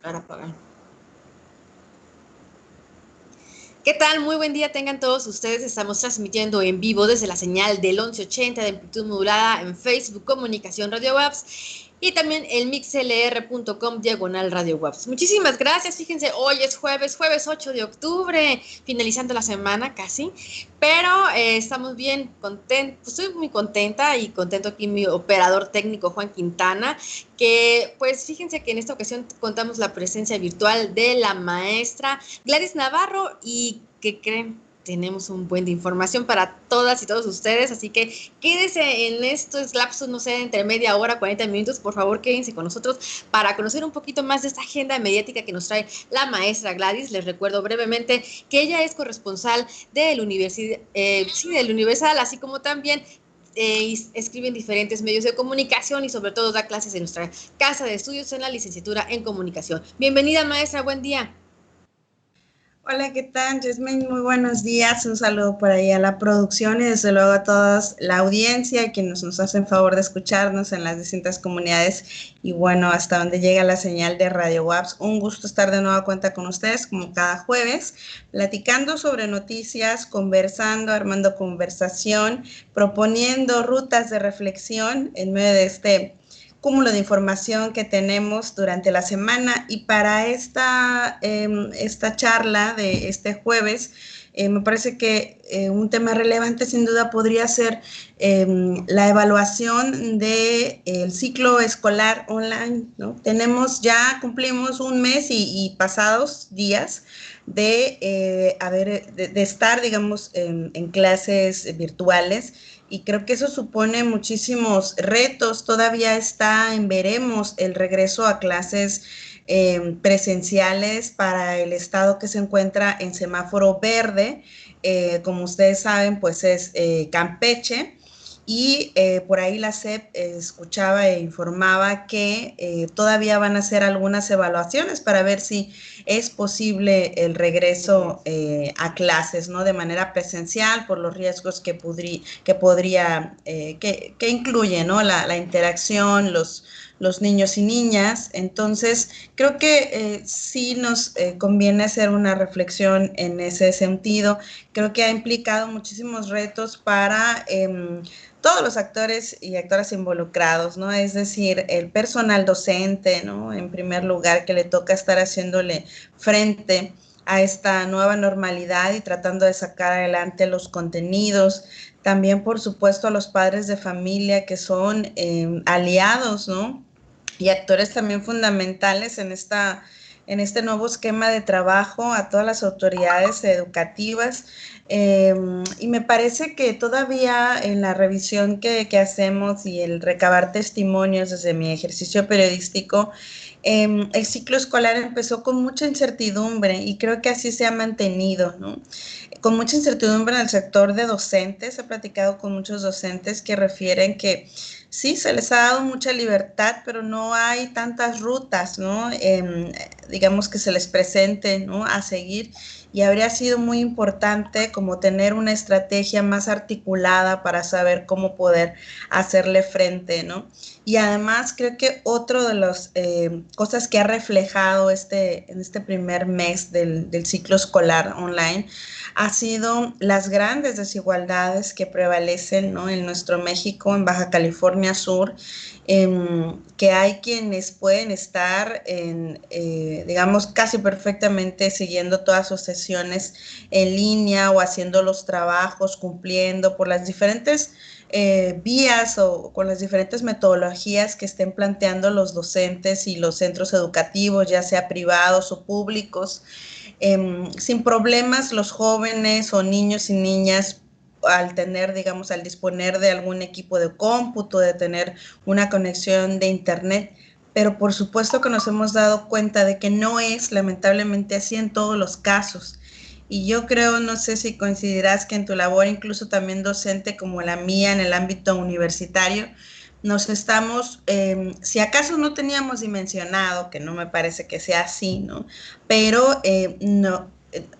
Para pagar. ¿Qué tal? Muy buen día tengan todos ustedes. Estamos transmitiendo en vivo desde la señal del 1180 de amplitud modulada en Facebook Comunicación Radio Webs y también el mixlr.com/Radio Webs. Muchísimas gracias. Fíjense, hoy es jueves 8 de octubre, finalizando la semana casi, pero estamos bien contentos. Estoy muy contenta y contento aquí mi operador técnico Juan Quintana, que pues fíjense que en esta ocasión contamos la presencia virtual de la maestra Gladys Navarro y ¿qué creen? Tenemos un buen de información para todas y todos ustedes, así que quédense en estos lapsos, no sé, entre media hora, 40 minutos, por favor quédense con nosotros para conocer un poquito más de esta agenda mediática que nos trae la maestra Gladys. Les recuerdo brevemente que ella es corresponsal del Universal, así como también escribe en diferentes medios de comunicación y sobre todo da clases en nuestra casa de estudios en la licenciatura en comunicación. Bienvenida maestra, buen día. Hola, ¿qué tal, Yasmin? Muy buenos días. Un saludo por ahí a la producción y desde luego a toda la audiencia y quienes nos hacen favor de escucharnos en las distintas comunidades y bueno, hasta donde llega la señal de Radio WAPS. Un gusto estar de nueva cuenta con ustedes como cada jueves, platicando sobre noticias, conversando, armando conversación, proponiendo rutas de reflexión en medio de este cúmulo de información que tenemos durante la semana. Y para esta charla de este jueves, me parece que un tema relevante sin duda podría ser la evaluación del ciclo escolar online, ¿no? Cumplimos un mes y pasados días de estar, digamos, en clases virtuales. Y creo que eso supone muchísimos retos. Todavía está en veremos el regreso a clases presenciales para el estado que se encuentra en semáforo verde. Como ustedes saben, pues es Campeche. Y por ahí la SEP escuchaba e informaba que todavía van a hacer algunas evaluaciones para ver si es posible el regreso a clases, ¿no? De manera presencial por los riesgos que incluye, ¿no? La interacción, los niños y niñas. Entonces, creo que sí nos conviene hacer una reflexión en ese sentido. Creo que ha implicado muchísimos retos para todos los actores y actoras involucrados, ¿no? Es decir, el personal docente, ¿no? En primer lugar, que le toca estar haciéndole frente a esta nueva normalidad y tratando de sacar adelante los contenidos. También, por supuesto, a los padres de familia que son aliados, ¿no? Y actores también fundamentales en este nuevo esquema de trabajo, a todas las autoridades educativas. Y me parece que todavía en la revisión que hacemos y el recabar testimonios desde mi ejercicio periodístico, el ciclo escolar empezó con mucha incertidumbre y creo que así se ha mantenido, ¿no? Con mucha incertidumbre en el sector de docentes. He platicado con muchos docentes que refieren que sí, se les ha dado mucha libertad, pero no hay tantas rutas, ¿no? Digamos que se les presente, ¿no? A seguir. Y habría sido muy importante como tener una estrategia más articulada para saber cómo poder hacerle frente, ¿no? Y además creo que otro de las cosas que ha reflejado en este primer mes del ciclo escolar online ha sido las grandes desigualdades que prevalecen, ¿no? En nuestro México, en Baja California Sur, que hay quienes pueden estar digamos, casi perfectamente siguiendo todas sus sesiones en línea o haciendo los trabajos, cumpliendo por las diferentes vías o con las diferentes metodologías que estén planteando los docentes y los centros educativos, ya sea privados o públicos. Sin problemas, los jóvenes o niños y niñas al disponer de algún equipo de cómputo, de tener una conexión de internet, pero por supuesto que nos hemos dado cuenta de que no es lamentablemente así en todos los casos. Y yo creo, no sé si coincidirás que en tu labor, incluso también docente como la mía en el ámbito universitario, nos estamos, si acaso no teníamos dimensionado, que no me parece que sea así, ¿no? Pero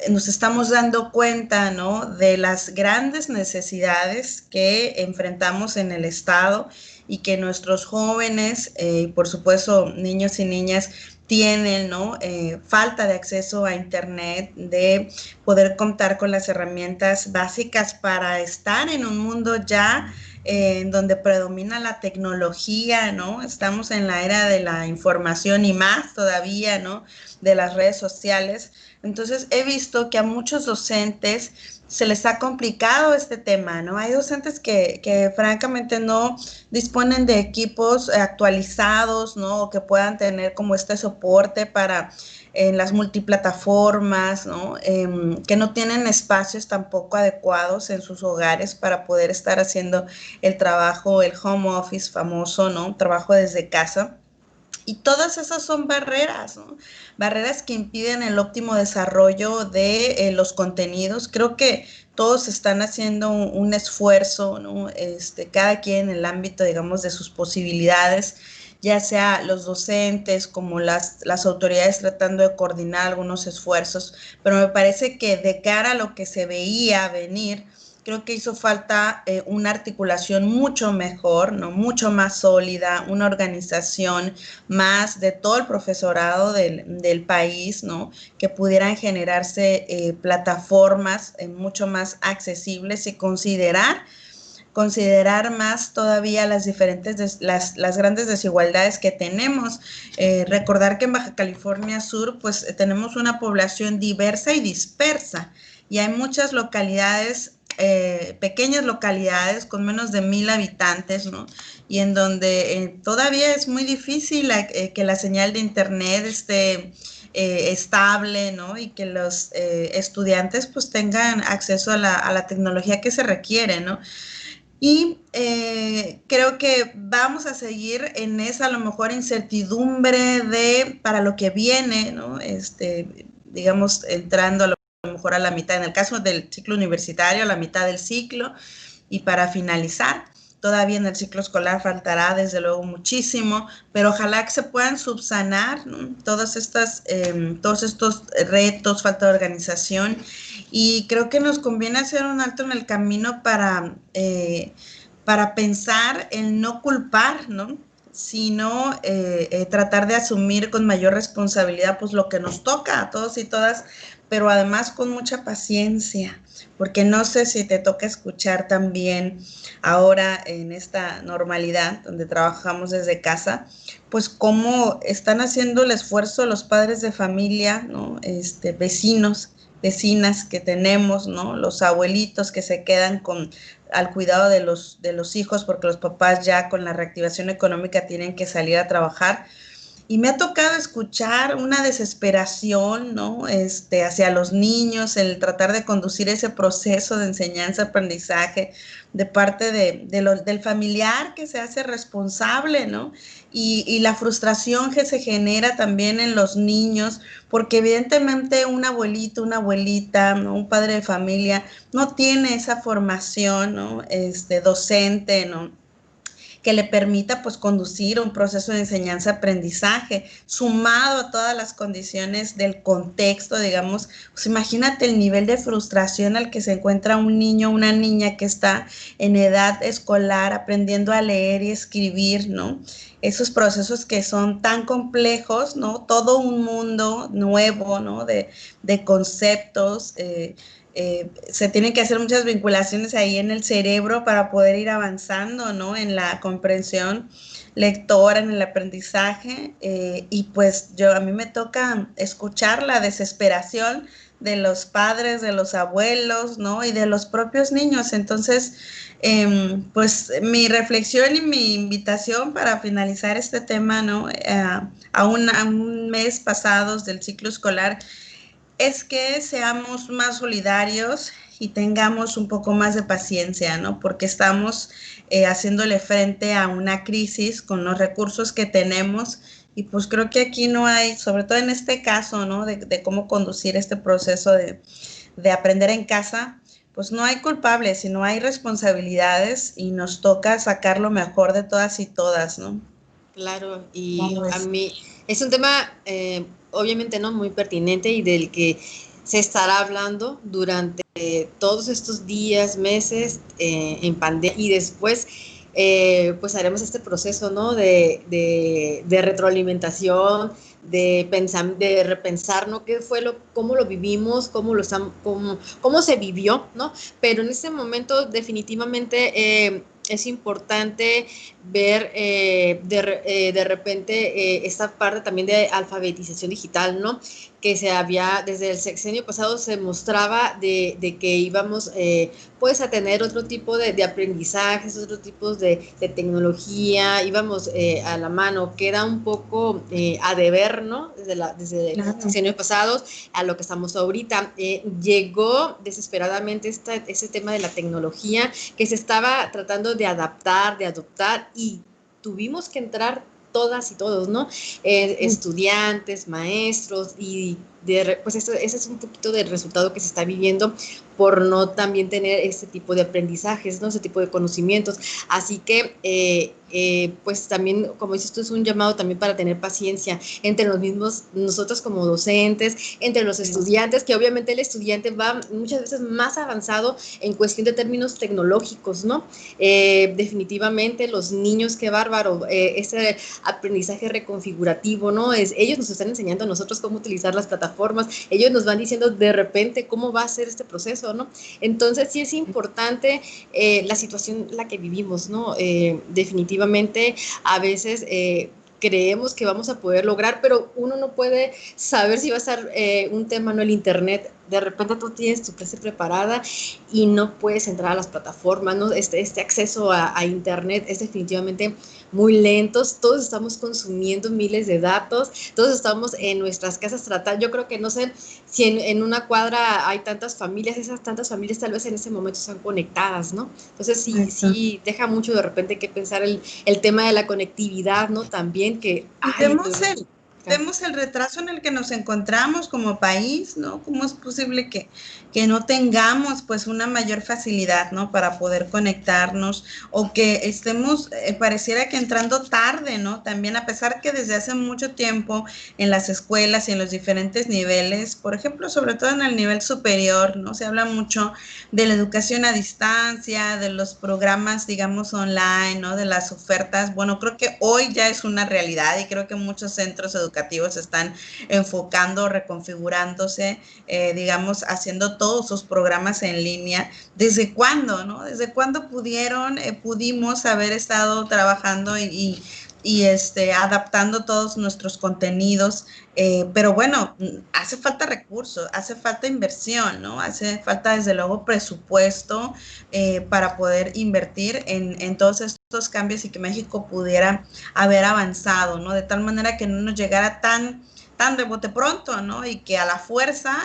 nos estamos dando cuenta, ¿no? De las grandes necesidades que enfrentamos en el Estado y que nuestros jóvenes y por supuesto niños y niñas tienen, ¿no? Falta de acceso a Internet, de poder contar con las herramientas básicas para estar en un mundo ya en donde predomina la tecnología, ¿no? Estamos en la era de la información y más todavía, ¿no? De las redes sociales. Entonces, he visto que a muchos docentes se les ha complicado este tema, ¿no? Hay docentes que francamente no disponen de equipos actualizados, ¿no? O que puedan tener como este soporte para en las multiplataformas, ¿no? Que no tienen espacios tampoco adecuados en sus hogares para poder estar haciendo el trabajo, el home office famoso, ¿no? Trabajo desde casa. Y todas esas son barreras, ¿no? Barreras que impiden el óptimo desarrollo de los contenidos. Creo que todos están haciendo un esfuerzo, ¿no? Cada quien en el ámbito, digamos, de sus posibilidades, ya sea los docentes como las autoridades tratando de coordinar algunos esfuerzos, pero me parece que de cara a lo que se veía venir, creo que hizo falta una articulación mucho mejor, ¿no? Mucho más sólida, una organización más de todo el profesorado del país, ¿no? Que pudieran generarse plataformas mucho más accesibles y considerar más todavía las diferentes, las grandes desigualdades que tenemos. Recordar que en Baja California Sur, pues tenemos una población diversa y dispersa, y hay muchas localidades, pequeñas localidades con menos de 1,000 habitantes, ¿no? Y en donde todavía es muy difícil que la señal de internet esté estable, ¿no? Y que los estudiantes pues tengan acceso a la tecnología que se requiere, ¿no? Y creo que vamos a seguir en esa a lo mejor incertidumbre para lo que viene, ¿no? Digamos, entrando a lo mejor a la mitad, en el caso del ciclo universitario, a la mitad del ciclo, y para finalizar. Todavía en el ciclo escolar faltará, desde luego, muchísimo, pero ojalá que se puedan subsanar, ¿no? Todos estos retos, falta de organización, y creo que nos conviene hacer un alto en el camino para pensar en no culpar, ¿no? Sino tratar de asumir con mayor responsabilidad pues lo que nos toca a todos y todas, pero además con mucha paciencia, porque no sé si te toca escuchar también ahora en esta normalidad donde trabajamos desde casa, pues cómo están haciendo el esfuerzo los padres de familia, ¿no? Vecinos, vecinas que tenemos, ¿no? Los abuelitos que se quedan al cuidado de los hijos porque los papás ya con la reactivación económica tienen que salir a trabajar. Y me ha tocado escuchar una desesperación, ¿no? Hacia los niños, el tratar de conducir ese proceso de enseñanza-aprendizaje de parte del familiar que se hace responsable, ¿no? Y la frustración que se genera también en los niños, porque evidentemente un abuelito, una abuelita, ¿no? Un padre de familia no tiene esa formación, ¿no? Docente, ¿no? Que le permita pues conducir un proceso de enseñanza-aprendizaje, sumado a todas las condiciones del contexto, digamos, pues imagínate el nivel de frustración al que se encuentra un niño, una niña que está en edad escolar aprendiendo a leer y escribir, ¿no? Esos procesos que son tan complejos, ¿no? Todo un mundo nuevo, ¿no? De conceptos, se tienen que hacer muchas vinculaciones ahí en el cerebro para poder ir avanzando, ¿no? En la comprensión lectora, en el aprendizaje, y pues a mí me toca escuchar la desesperación de los padres, de los abuelos, ¿no? Y de los propios niños. Entonces, pues mi reflexión y mi invitación para finalizar este tema, ¿no? A un mes pasados del ciclo escolar, es que seamos más solidarios y tengamos un poco más de paciencia, ¿no? Porque estamos haciéndole frente a una crisis con los recursos que tenemos, y pues creo que aquí no hay, sobre todo en este caso, ¿no? De cómo conducir este proceso de aprender en casa, pues no hay culpables, sino hay responsabilidades, y nos toca sacar lo mejor de todas y todas, ¿no? Claro, y a mí es un tema obviamente no muy pertinente y del que se estará hablando durante todos estos días, meses en pandemia, y después pues haremos este proceso, ¿no? de retroalimentación, de repensar, ¿no? ¿Qué fue cómo lo vivimos, cómo se vivió, ¿no? Pero en ese momento definitivamente es importante ver de repente esta parte también de alfabetización digital, ¿no? Que desde el sexenio pasado se mostraba de que íbamos pues a tener otro tipo de aprendizajes, otro tipo de tecnología, íbamos a la mano, queda un poco a deber, ¿no? Desde el sexenio pasado a lo que estamos ahorita. Llegó desesperadamente ese tema de la tecnología que se estaba tratando de adaptar, de adoptar, y tuvimos que entrar todas y todos, ¿no? Estudiantes, maestros, y pues ese es un poquito del resultado que se está viviendo por no también tener este tipo de aprendizajes, ¿no? Ese tipo de conocimientos. Así que, pues también, como dices tú, es un llamado también para tener paciencia entre los mismos, nosotros como docentes, entre los estudiantes, que obviamente el estudiante va muchas veces más avanzado en cuestión de términos tecnológicos, ¿no? Definitivamente los niños, qué bárbaro, ese aprendizaje reconfigurativo, ¿no? Ellos nos están enseñando a nosotros cómo utilizar las plataformas, ellos nos van diciendo de repente cómo va a ser este proceso, ¿no? Entonces sí es importante la situación en la que vivimos, ¿no? Definitivamente a veces creemos que vamos a poder lograr, pero uno no puede saber si va a estar un tema, ¿no? El internet, de repente tú tienes tu clase preparada y no puedes entrar a las plataformas, ¿no? Este acceso a internet es definitivamente muy lentos, todos estamos consumiendo miles de datos, todos estamos en nuestras casas tratando, yo creo que no sé si en una cuadra hay tantas familias, esas tantas familias tal vez en ese momento están conectadas, ¿no? Entonces sí deja mucho de repente que pensar el tema de la conectividad, ¿no? También que... Vemos el retraso en el que nos encontramos como país, ¿no? ¿Cómo es posible que no tengamos pues una mayor facilidad, ¿no? Para poder conectarnos, o que estemos, pareciera que entrando tarde, ¿no? También, a pesar que desde hace mucho tiempo en las escuelas y en los diferentes niveles, por ejemplo, sobre todo en el nivel superior, ¿no? Se habla mucho de la educación a distancia, de los programas, digamos, online, ¿no? De las ofertas. Bueno, creo que hoy ya es una realidad y creo que muchos centros educativos están enfocando, reconfigurándose, digamos, haciendo todos sus programas en línea. ¿Desde cuándo, no? ¿Desde cuándo pudimos haber estado trabajando y adaptando todos nuestros contenidos? Pero bueno, hace falta recursos, hace falta inversión, ¿no? Hace falta, desde luego, presupuesto para poder invertir en todos estos cambios y que México pudiera haber avanzado, ¿no? De tal manera que no nos llegara tan de bote pronto, ¿no? Y que a la fuerza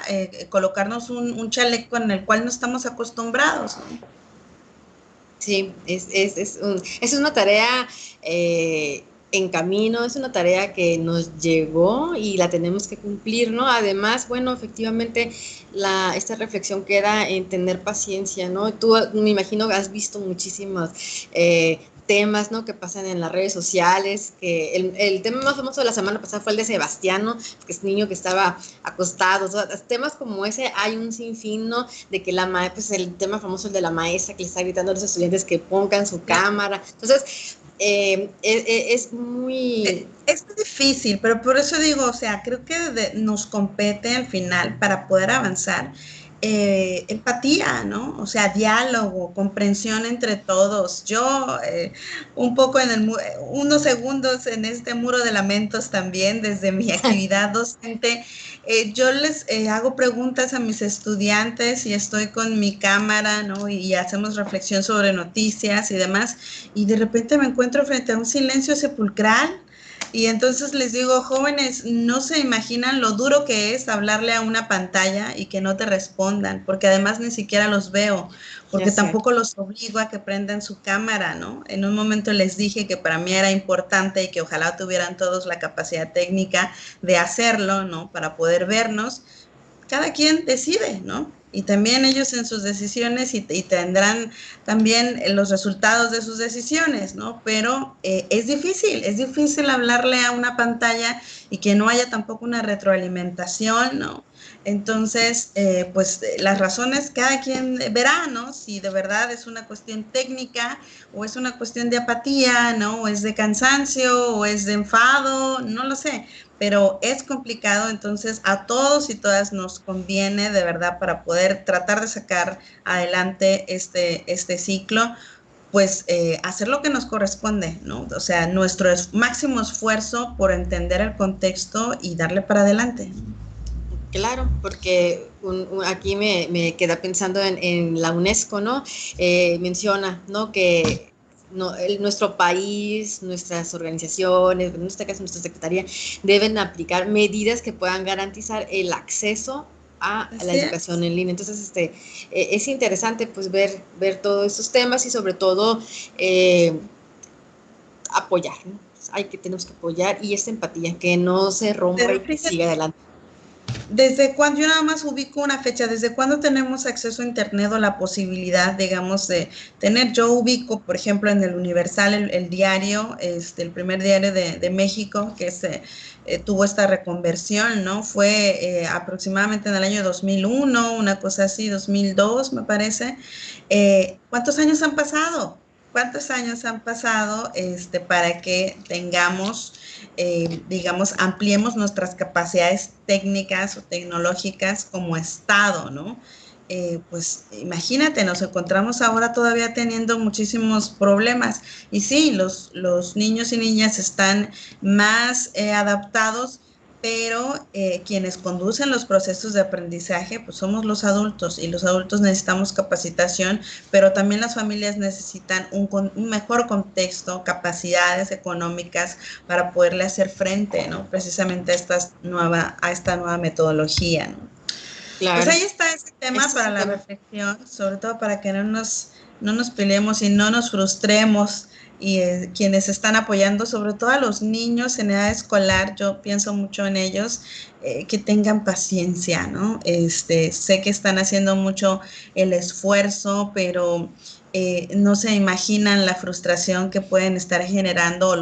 colocarnos un chaleco en el cual no estamos acostumbrados, ¿no? Sí, es una tarea en camino, es una tarea que nos llegó y la tenemos que cumplir, ¿no? Además, bueno, efectivamente, esta reflexión queda en tener paciencia, ¿no? Tú, me imagino, has visto muchísimos temas, ¿no? Que pasan en las redes sociales, que el tema más famoso de la semana pasada fue el de Sebastián, que es niño que estaba acostado, o sea, temas como ese hay un sinfín, ¿no? De que pues el tema famoso, el de la maestra que le está gritando a los estudiantes que pongan su cámara, entonces es muy... Es difícil, pero por eso digo, o sea, creo que nos compete al final, para poder avanzar, empatía, ¿no? O sea, diálogo, comprensión entre todos. Yo un poco unos segundos en este muro de lamentos también, desde mi actividad docente, yo les hago preguntas a mis estudiantes y estoy con mi cámara, ¿no? Y hacemos reflexión sobre noticias y demás, y de repente me encuentro frente a un silencio sepulcral. Y entonces les digo: jóvenes, no se imaginan lo duro que es hablarle a una pantalla y que no te respondan, porque además ni siquiera los veo, porque tampoco los obligo a que prendan su cámara, ¿no? En un momento les dije que para mí era importante y que ojalá tuvieran todos la capacidad técnica de hacerlo, ¿no? Para poder vernos. Cada quien decide, ¿no? Y también ellos en sus decisiones y tendrán también los resultados de sus decisiones, ¿no? Pero es difícil hablarle a una pantalla y que no haya tampoco una retroalimentación, ¿no? Entonces, pues las razones cada quien verá, ¿no? Si de verdad es una cuestión técnica o es una cuestión de apatía, ¿no? O es de cansancio o es de enfado, no lo sé. pero es complicado, entonces a todos y todas nos conviene de verdad para poder tratar de sacar adelante este ciclo, pues hacer lo que nos corresponde, ¿no? O sea, nuestro máximo esfuerzo por entender el contexto y darle para adelante. Claro, porque aquí me queda pensando en la UNESCO, ¿no? Menciona, ¿no? Que nuestro país, nuestras organizaciones, en este caso nuestra secretaría, deben aplicar medidas que puedan garantizar el acceso a la educación en línea. Entonces, es interesante pues ver todos estos temas y sobre todo apoyar, ¿no? Tenemos que apoyar y esta empatía, que no se rompa y que siga adelante. ¿Desde cuándo? Yo nada más ubico una fecha. ¿Desde cuándo tenemos acceso a Internet o la posibilidad, digamos, de tener? Yo ubico, por ejemplo, en el Universal, el diario, el primer diario de México, que tuvo esta reconversión, ¿no? Fue aproximadamente en el año 2001, una cosa así, 2002, me parece. ¿Cuántos años han pasado? ¿Cuántos años han pasado para que tengamos, digamos, ampliemos nuestras capacidades técnicas o tecnológicas como Estado, ¿no? Pues imagínate, nos encontramos ahora todavía teniendo muchísimos problemas. Y sí, los niños y niñas están más adaptados, pero quienes conducen los procesos de aprendizaje, pues somos los adultos, y los adultos necesitamos capacitación, pero también las familias necesitan un mejor contexto, capacidades económicas para poderle hacer frente, ¿no? Precisamente a esta nueva metodología, ¿no? Claro. Pues ahí está ese tema para la reflexión, sobre todo para que no nos peleemos y no nos frustremos, y quienes están apoyando, sobre todo a los niños en edad escolar, yo pienso mucho en ellos, que tengan paciencia, ¿no? Sé que están haciendo mucho el esfuerzo, pero no se imaginan la frustración que pueden estar generando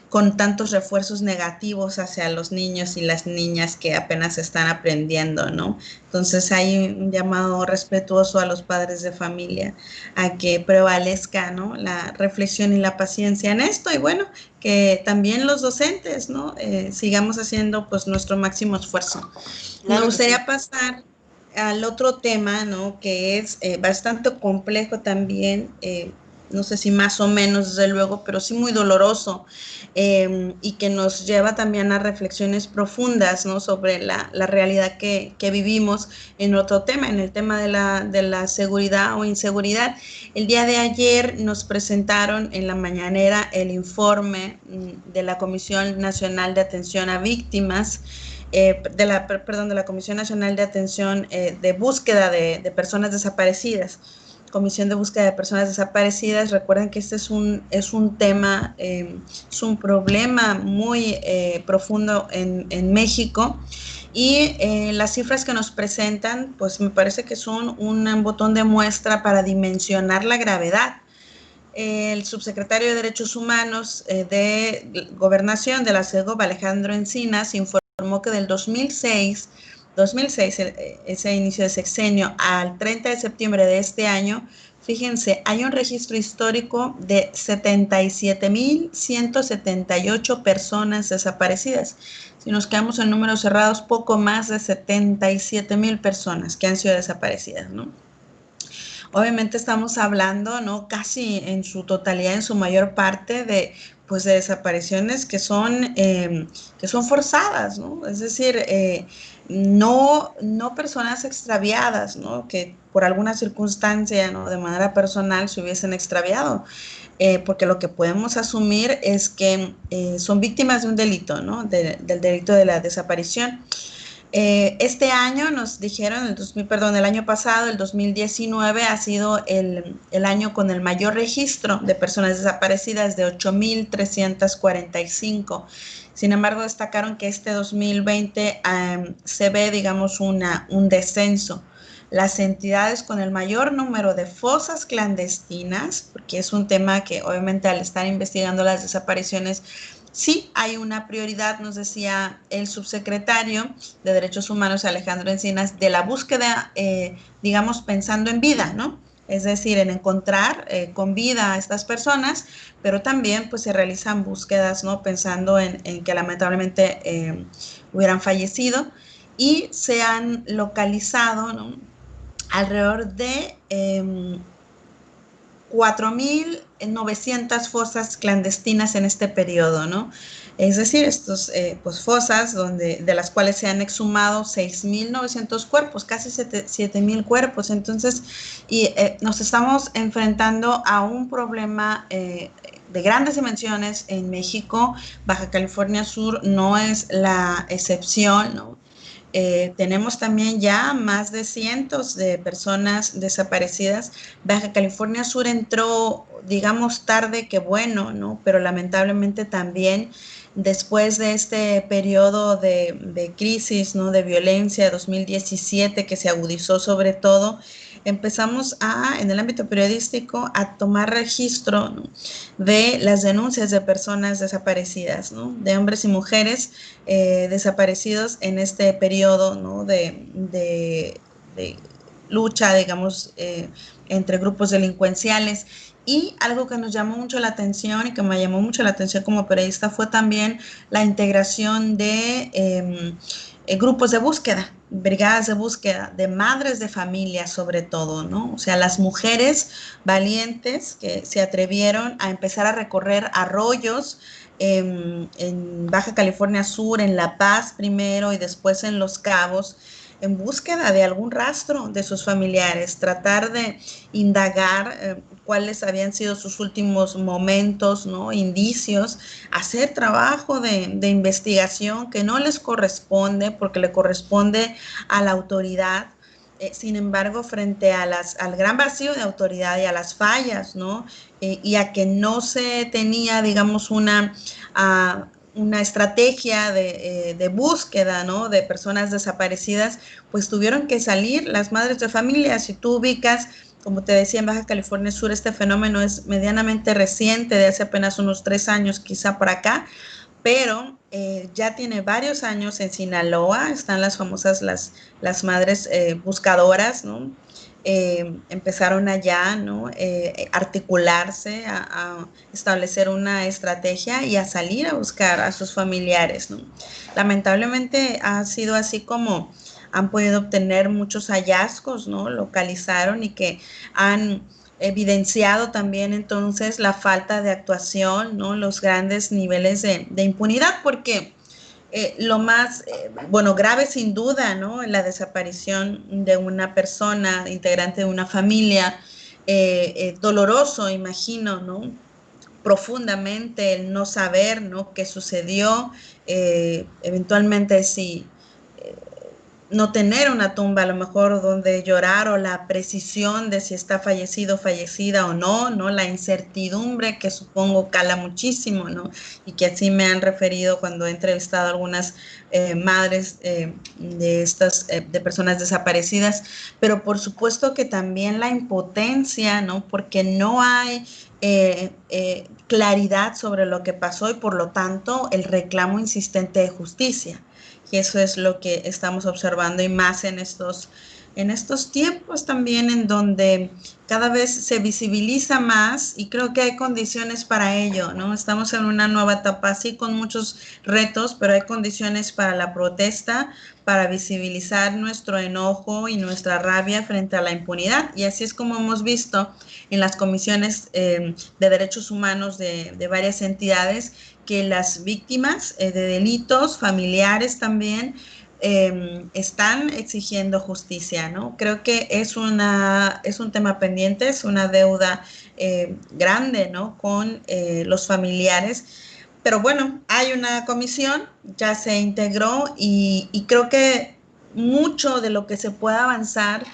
con tantos refuerzos negativos hacia los niños y las niñas que apenas están aprendiendo, ¿no? Entonces hay un llamado respetuoso a los padres de familia a que prevalezca, ¿no?, la reflexión y la paciencia en esto, y bueno, que también los docentes, ¿no?, sigamos haciendo pues nuestro máximo esfuerzo. Claro. Me gustaría pasar al otro tema, ¿no?, que es bastante complejo también, no sé si más o menos, desde luego, pero sí muy doloroso, y que nos lleva también a reflexiones profundas, ¿no?, sobre la realidad que vivimos en otro tema, en el tema de la seguridad o inseguridad. El día de ayer nos presentaron en la mañanera el informe de la Comisión Nacional de Atención a Víctimas, de la Comisión Nacional de Atención de Búsqueda de Personas Desaparecidas. Comisión de Búsqueda de Personas Desaparecidas. Recuerden que este es un tema, es un problema muy profundo en México, y las cifras que nos presentan, pues me parece que son un botón de muestra para dimensionar la gravedad. El subsecretario de Derechos Humanos de Gobernación de la CEGOV, Alejandro Encinas, informó que del 2006, ese inicio de sexenio, al 30 de septiembre de este año, fíjense, hay un registro histórico de 77,178 personas desaparecidas. Si nos quedamos en números cerrados, poco más de 77,000 personas que han sido desaparecidas, ¿no? Obviamente estamos hablando, ¿no?, casi en su totalidad, en su mayor parte, de desapariciones que son forzadas, ¿no? Es decir, no personas extraviadas, ¿no?, que por alguna circunstancia, ¿no?, de manera personal se hubiesen extraviado, porque lo que podemos asumir es que son víctimas de un delito, ¿no?, del delito de la desaparición. Este año nos dijeron, el año pasado, el 2019, ha sido el año con el mayor registro de personas desaparecidas, de 8,345. Sin embargo, destacaron que este 2020 se ve, digamos, un descenso. Las entidades con el mayor número de fosas clandestinas, porque es un tema que obviamente al estar investigando las desapariciones, sí hay una prioridad, nos decía el subsecretario de Derechos Humanos, Alejandro Encinas, de la búsqueda, digamos, pensando en vida, ¿no? es decir, en encontrar con vida a estas personas, pero también pues se realizan búsquedas, ¿no? Pensando en que lamentablemente hubieran fallecido y se han localizado, ¿no? Alrededor de 4.900 fosas clandestinas en este periodo, ¿no? Es decir, estos pues fosas de las cuales se han exhumado 6.900 cuerpos, casi 7.000 cuerpos. Entonces, nos estamos enfrentando a un problema de grandes dimensiones en México. Baja California Sur no es la excepción, ¿no? Tenemos también ya más de cientos de personas desaparecidas. Baja California Sur entró, digamos, tarde que bueno, ¿no? Pero lamentablemente también después de este periodo de crisis, ¿no? De violencia, 2017, que se agudizó sobre todo, empezamos en el ámbito periodístico, a tomar registro, ¿no? De las denuncias de personas desaparecidas, ¿no? De hombres y mujeres desaparecidos en este periodo, ¿no? de lucha, digamos, entre grupos delincuenciales. Y algo que nos llamó mucho la atención y que me llamó mucho la atención como periodista fue también la integración de grupos de búsqueda, brigadas de búsqueda, de madres de familia sobre todo, ¿no? O sea, las mujeres valientes que se atrevieron a empezar a recorrer arroyos en Baja California Sur, en La Paz primero y después en Los Cabos, en búsqueda de algún rastro de sus familiares, tratar de indagar cuáles habían sido sus últimos momentos, ¿no? Indicios, hacer trabajo de investigación que no les corresponde porque le corresponde a la autoridad. Sin embargo, frente a al gran vacío de autoridad y a las fallas, ¿no? Y a que no se tenía, digamos, una estrategia de búsqueda, ¿no? De personas desaparecidas, pues tuvieron que salir las madres de familia. Si tú ubicas, como te decía, en Baja California Sur, este fenómeno es medianamente reciente, de hace apenas unos 3 años, quizá por acá, pero ya tiene varios años en Sinaloa. Están las famosas, las madres buscadoras, ¿no? Empezaron allá, ¿no? Articularse, a establecer una estrategia y a salir a buscar a sus familiares, ¿no? Lamentablemente ha sido así como han podido obtener muchos hallazgos, ¿no? Localizaron y que han evidenciado también entonces la falta de actuación, ¿no? Los grandes niveles de impunidad, porque lo más, bueno, grave sin duda, ¿no? La desaparición de una persona, integrante de una familia, doloroso, imagino, ¿no? Profundamente el no saber, ¿no? Qué sucedió, eventualmente si no tener una tumba a lo mejor donde llorar, o la precisión de si está fallecido, fallecida o no, ¿no? La incertidumbre que supongo cala muchísimo, ¿no? Y que así me han referido cuando he entrevistado a algunas madres de estas, de personas desaparecidas, pero por supuesto que también la impotencia, ¿no? Porque no hay claridad sobre lo que pasó y por lo tanto el reclamo insistente de justicia. Y eso es lo que estamos observando, y más en estos tiempos también, en donde cada vez se visibiliza más, y creo que hay condiciones para ello, ¿no? Estamos en una nueva etapa, sí, con muchos retos, pero hay condiciones para la protesta, para visibilizar nuestro enojo y nuestra rabia frente a la impunidad. Y así es como hemos visto en las comisiones de derechos humanos de varias entidades, que las víctimas de delitos, familiares también, están exigiendo justicia, ¿no? Creo que es un tema pendiente, es una deuda grande, ¿no? Con los familiares. Pero bueno, hay una comisión, ya se integró, y creo que mucho de lo que se pueda avanzar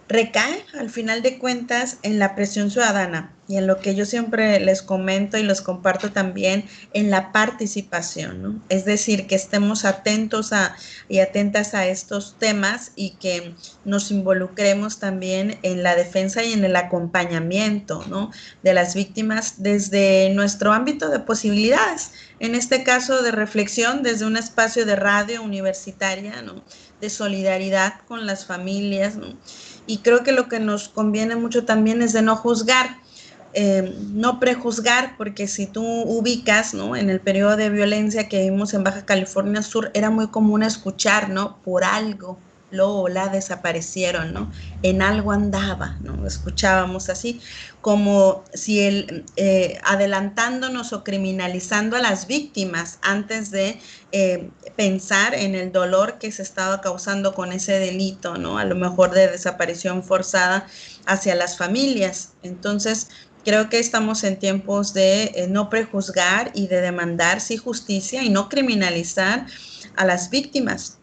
recae al final de cuentas en la presión ciudadana y en lo que yo siempre les comento y los comparto también, en la participación, ¿no? Es decir, que estemos atentos y atentas a estos temas, y que nos involucremos también en la defensa y en el acompañamiento, ¿no? De las víctimas desde nuestro ámbito de posibilidades, en este caso de reflexión desde un espacio de radio universitaria, ¿no? De solidaridad con las familias, ¿no? y creo que lo que nos conviene mucho también es de no juzgar, no prejuzgar, porque si tú ubicas, ¿no? En el periodo de violencia que vimos en Baja California Sur, era muy común escuchar, ¿no? Por algo lo o la desaparecieron, ¿no? En algo andaba, ¿no? Escuchábamos así, como si adelantándonos o criminalizando a las víctimas antes de pensar en el dolor que se estaba causando con ese delito, ¿no? A lo mejor de desaparición forzada hacia las familias. Entonces, creo que estamos en tiempos de no prejuzgar y de demandar sí justicia y no criminalizar a las víctimas.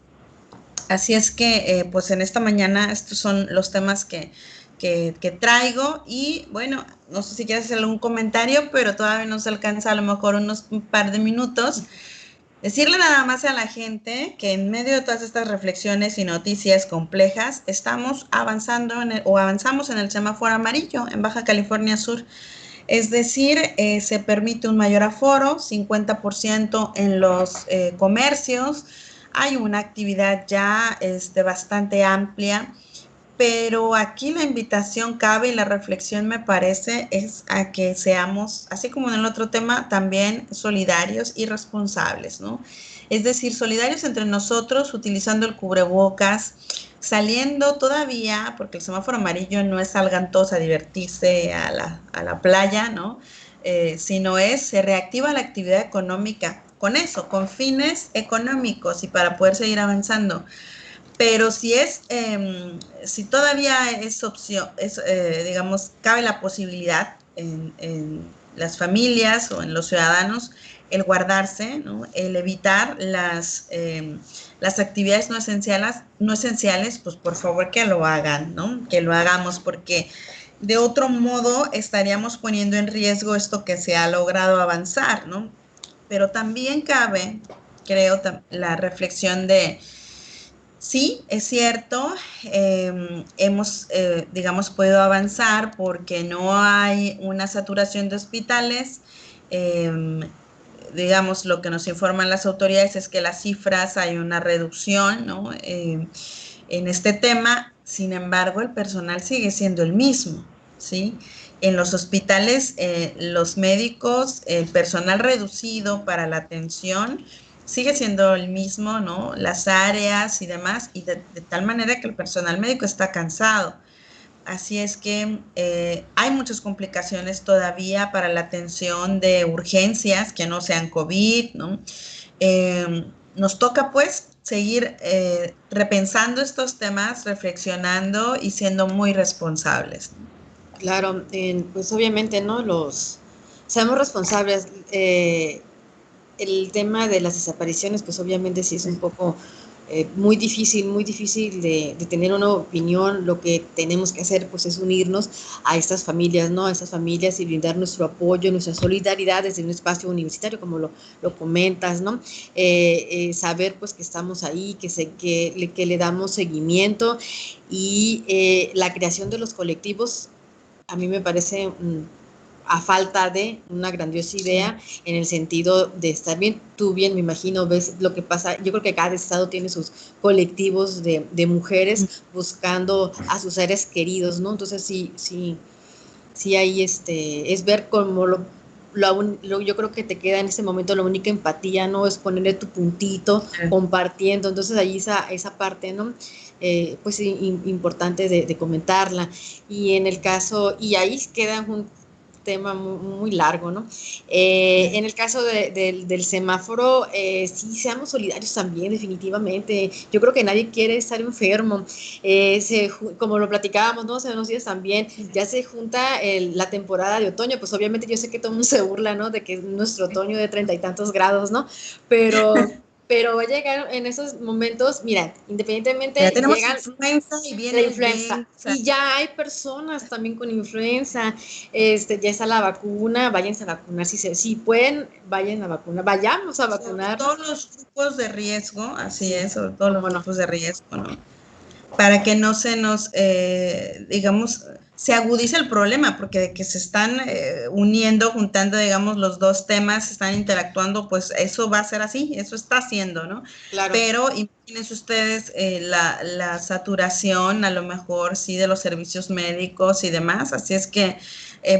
Así es que, pues en esta mañana estos son los temas que traigo y bueno, no sé si quieres hacer algún comentario, pero todavía nos alcanza a lo mejor un par de minutos. Decirle nada más a la gente que en medio de todas estas reflexiones y noticias complejas, estamos avanzando avanzamos en el semáforo amarillo en Baja California Sur. Es decir, se permite un mayor aforo, 50% en los comercios. Hay una actividad ya bastante amplia, pero aquí la invitación cabe y la reflexión me parece es a que seamos, así como en el otro tema, también solidarios y responsables, ¿no? Es decir, solidarios entre nosotros utilizando el cubrebocas, saliendo todavía, porque el semáforo amarillo no es salgan todos a divertirse a la playa, ¿no? Sino se reactiva la actividad económica con eso, con fines económicos y para poder seguir avanzando. Pero si todavía es opción, digamos, cabe la posibilidad en las familias o en los ciudadanos el guardarse, ¿no? El evitar las actividades no esenciales, pues por favor que lo hagan, ¿no? Que lo hagamos, porque de otro modo estaríamos poniendo en riesgo esto que se ha logrado avanzar, ¿no? Pero también cabe, creo, la reflexión de sí, es cierto, hemos, digamos, podido avanzar porque no hay una saturación de hospitales. Digamos, lo que nos informan las autoridades es que las cifras hay una reducción, ¿no? En este tema. Sin embargo, el personal sigue siendo el mismo, ¿sí? En los hospitales, los médicos, el personal reducido para la atención sigue siendo el mismo, ¿no? Las áreas y demás, y de tal manera que el personal médico está cansado. Así es que hay muchas complicaciones todavía para la atención de urgencias que no sean COVID, ¿no? Nos toca pues seguir repensando estos temas, reflexionando y siendo muy responsables. Claro, pues obviamente, ¿no? Seamos responsables. El tema de las desapariciones, pues obviamente sí es un poco muy difícil de tener una opinión. Lo que tenemos que hacer pues es unirnos a estas familias, ¿no? A estas familias y brindar nuestro apoyo, nuestra solidaridad desde un espacio universitario, como lo comentas, ¿no? Saber pues que estamos ahí, que le damos seguimiento y la creación de los colectivos a mí me parece a falta de una grandiosa idea en el sentido de estar bien. Tú bien, me imagino, ves lo que pasa. Yo creo que cada estado tiene sus colectivos de mujeres buscando a sus seres queridos, ¿no? Entonces sí ahí es ver cómo yo creo que te queda en ese momento la única empatía, ¿no? Es ponerle tu puntito, compartiendo. Entonces ahí esa parte, ¿no? Pues importante de comentarla. Y en el caso, y ahí queda un tema muy largo, ¿no? En el caso del semáforo, sí, seamos solidarios también, definitivamente. Yo creo que nadie quiere estar enfermo. Como lo platicábamos, ¿no? Hace unos días también, ya se junta la temporada de otoño, pues obviamente yo sé que todo el mundo se burla, ¿no? De que es nuestro otoño de 30 y tantos grados, ¿no? Pero va a llegar en esos momentos, mira, independientemente ya tenemos influenza y viene la influenza. Y ya hay personas también con influenza, ya está la vacuna, váyanse a vacunar, si pueden, vayan a vacunar, vayamos a vacunar. Todos los grupos de riesgo, así es, sobre todos los grupos de riesgo, ¿no? Para que no se nos, digamos, se agudiza el problema, porque de que se están uniendo, juntando, digamos, los dos temas, se están interactuando, pues eso va a ser así, eso está haciendo, ¿no? Claro. Pero imagínense ustedes la saturación, a lo mejor, sí, de los servicios médicos y demás, así es que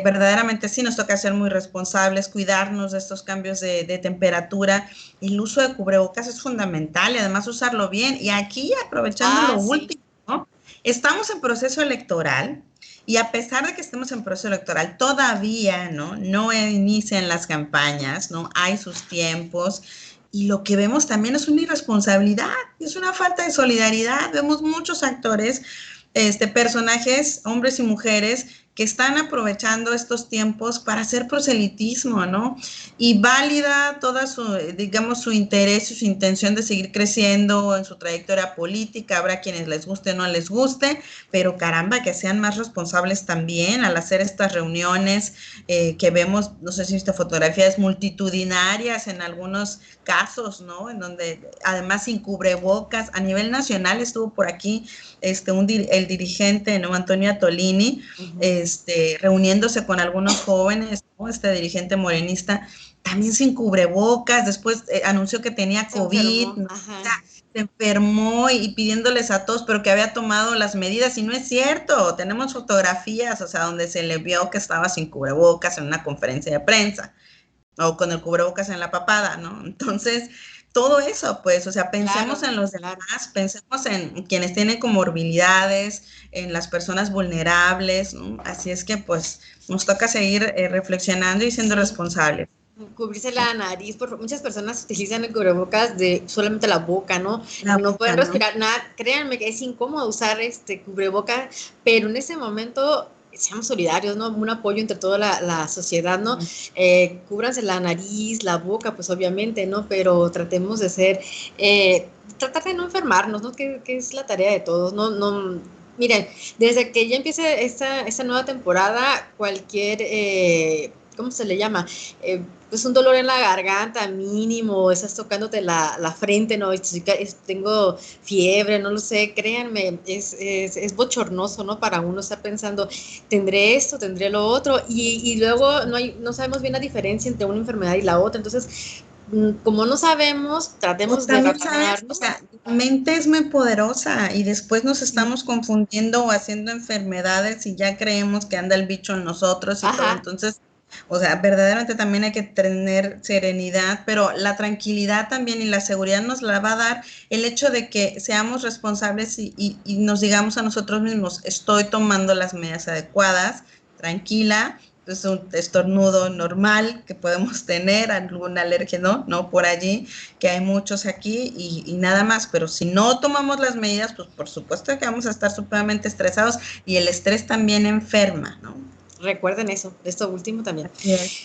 verdaderamente sí nos toca ser muy responsables, cuidarnos de estos cambios de temperatura. El uso de cubrebocas es fundamental y además usarlo bien. Y aquí, aprovechando lo último, ¿no? Estamos en proceso electoral y a pesar de que estemos en proceso electoral, todavía no inician las campañas, ¿no? Hay sus tiempos. Y lo que vemos también es una irresponsabilidad, es una falta de solidaridad. Vemos muchos actores, personajes, hombres y mujeres, que están aprovechando estos tiempos para hacer proselitismo, ¿no? Y válida toda su, digamos, su interés y su intención de seguir creciendo en su trayectoria política. Habrá quienes les guste o no les guste, pero caramba, que sean más responsables también al hacer estas reuniones que vemos, no sé si viste fotografías multitudinarias en algunos casos, ¿no? En donde además sin cubrebocas, a nivel nacional estuvo por aquí el dirigente, ¿no? Antonio Atolini, reuniéndose con algunos jóvenes, ¿no? Este dirigente morenista, también sin cubrebocas, después anunció que tenía COVID, se enfermó y pidiéndoles a todos, pero que había tomado las medidas, y no es cierto, tenemos fotografías, o sea, donde se le vio que estaba sin cubrebocas en una conferencia de prensa, o con el cubrebocas en la papada, ¿no? Entonces, todo eso, pues, o sea, pensemos en los demás, pensemos en quienes tienen comorbilidades, en las personas vulnerables, ¿no? Así es que, pues, nos toca seguir reflexionando y siendo responsables. Cubrirse la nariz, muchas personas utilizan el cubrebocas de solamente la boca, ¿no? No pueden respirar nada. Créanme que es incómodo usar cubrebocas, pero en ese momento seamos solidarios, ¿no? Un apoyo entre toda la sociedad, ¿no? Cúbranse la nariz, la boca, pues obviamente, ¿no? Pero tratemos de tratar de no enfermarnos, ¿no? Que es la tarea de todos, ¿no? Miren, desde que ya empiece esta nueva temporada, cualquier, ¿cómo se le llama? Pues un dolor en la garganta mínimo, estás tocándote la frente, ¿no? Tengo fiebre, no lo sé, créanme, es bochornoso, ¿no? Para uno estar pensando, tendré esto, tendré lo otro, y luego no sabemos bien la diferencia entre una enfermedad y la otra, entonces, como no sabemos, tratemos de razonarnos. O sea, la mente es muy poderosa y después nos estamos confundiendo o haciendo enfermedades y ya creemos que anda el bicho en nosotros y todo, entonces... O sea, verdaderamente también hay que tener serenidad, pero la tranquilidad también y la seguridad nos la va a dar el hecho de que seamos responsables y nos digamos a nosotros mismos, estoy tomando las medidas adecuadas, tranquila, es un estornudo normal que podemos tener, algún alérgeno, ¿no? Por allí, que hay muchos aquí y nada más, pero si no tomamos las medidas, pues por supuesto que vamos a estar supremamente estresados y el estrés también enferma, ¿no? Recuerden eso, esto último también.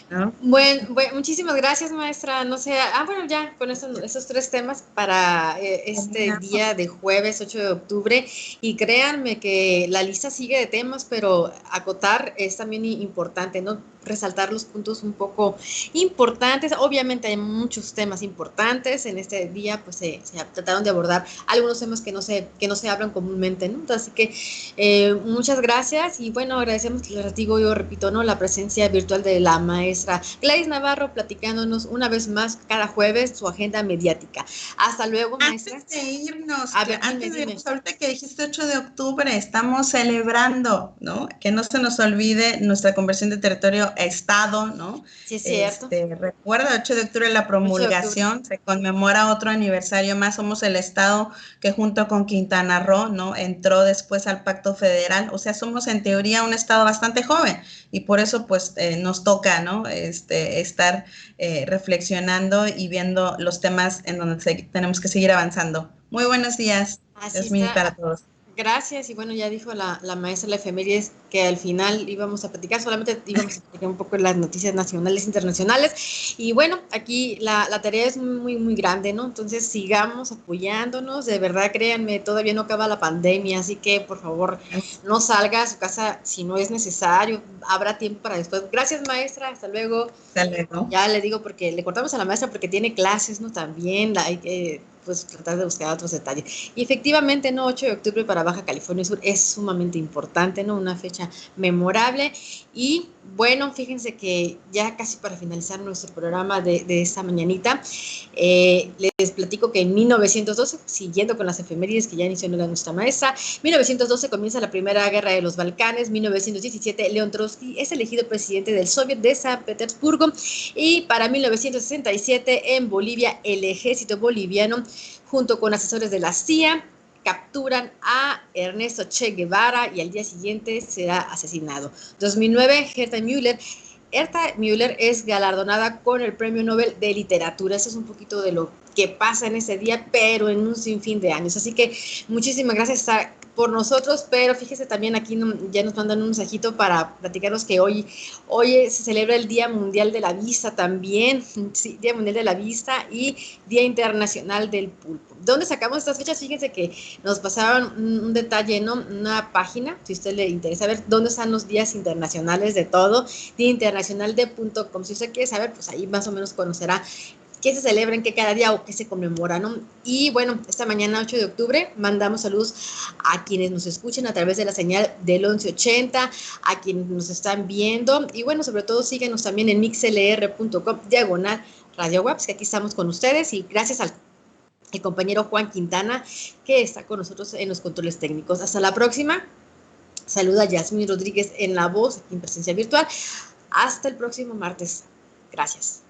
¿No? Bueno, muchísimas gracias, maestra. No sé, bueno, ya con esos 3 temas para este día de jueves 8 de octubre. Y créanme que la lista sigue de temas, pero acotar es también importante, ¿no? Resaltar los puntos un poco importantes. Obviamente hay muchos temas importantes. En este día, pues se trataron de abordar algunos temas que no se hablan comúnmente, ¿no? Así que muchas gracias. Y bueno, agradecemos, les digo, yo repito, ¿no? La presencia virtual de la maestra Gladys Navarro platicándonos una vez más cada jueves su agenda mediática. Hasta luego, maestra. Antes de irnos, ahorita que dijiste 8 de octubre, estamos celebrando, ¿no? Que no se nos olvide nuestra conversión de territorio a estado, ¿no? Sí, es cierto. Recuerda, 8 de octubre la promulgación, se conmemora otro aniversario más, somos el estado que junto con Quintana Roo, ¿no? Entró después al Pacto Federal, o sea, somos en teoría un estado bastante joven y por eso pues nos toca, ¿no? Estar reflexionando y viendo los temas en donde tenemos que seguir avanzando. Muy buenos días, Yasmín, para todos. Gracias, y bueno, ya dijo la maestra la efemérides que al final íbamos a platicar, solamente íbamos a platicar un poco de las noticias nacionales e internacionales, y bueno, aquí la tarea es muy, muy grande, ¿no? Entonces sigamos apoyándonos, de verdad, créanme, todavía no acaba la pandemia, así que por favor, no salga a su casa si no es necesario, habrá tiempo para después. Gracias, maestra, hasta luego. Hasta luego. Ya le digo porque le cortamos a la maestra porque tiene clases, ¿no? También hay que pues tratar de buscar otros detalles. Y efectivamente, ¿no? 8 de octubre para Baja California Sur es sumamente importante, ¿no? Una fecha memorable. Y bueno, fíjense que ya casi para finalizar nuestro programa de esta mañanita, les platico que en 1912, siguiendo con las efemérides que ya inició nuestra maestra, 1912 comienza la Primera Guerra de los Balcanes, 1917 León Trotsky es elegido presidente del Soviet de San Petersburgo, y para 1967 en Bolivia el ejército boliviano junto con asesores de la CIA capturan a Ernesto Che Guevara y al día siguiente será asesinado. 2009, Herta Müller es galardonada con el Premio Nobel de Literatura. Eso es un poquito de lo que pasa en ese día, pero en un sinfín de años. Así que muchísimas gracias por nosotros, pero fíjese también aquí ya nos mandan un mensajito para platicarnos que hoy se celebra el Día Mundial de la Vista también, sí, Día Mundial de la Vista y Día Internacional del Pulpo. ¿De dónde sacamos estas fechas? Fíjense que nos pasaron un detalle, ¿no? Una página, si a usted le interesa ver dónde están los días internacionales de todo, Día Internacional de .com. Si usted quiere saber, pues ahí más o menos conocerá qué se celebra en qué cada día o qué se conmemora, ¿no? Y bueno, esta mañana 8 de octubre mandamos saludos a quienes nos escuchen a través de la señal del 1180, a quienes nos están viendo y bueno, sobre todo síguenos también en mixlr.com/Radio Webs, que aquí estamos con ustedes, y gracias al compañero Juan Quintana que está con nosotros en los controles técnicos. Hasta la próxima. Saluda a Yasmín Rodríguez en la voz, en presencia virtual. Hasta el próximo martes. Gracias.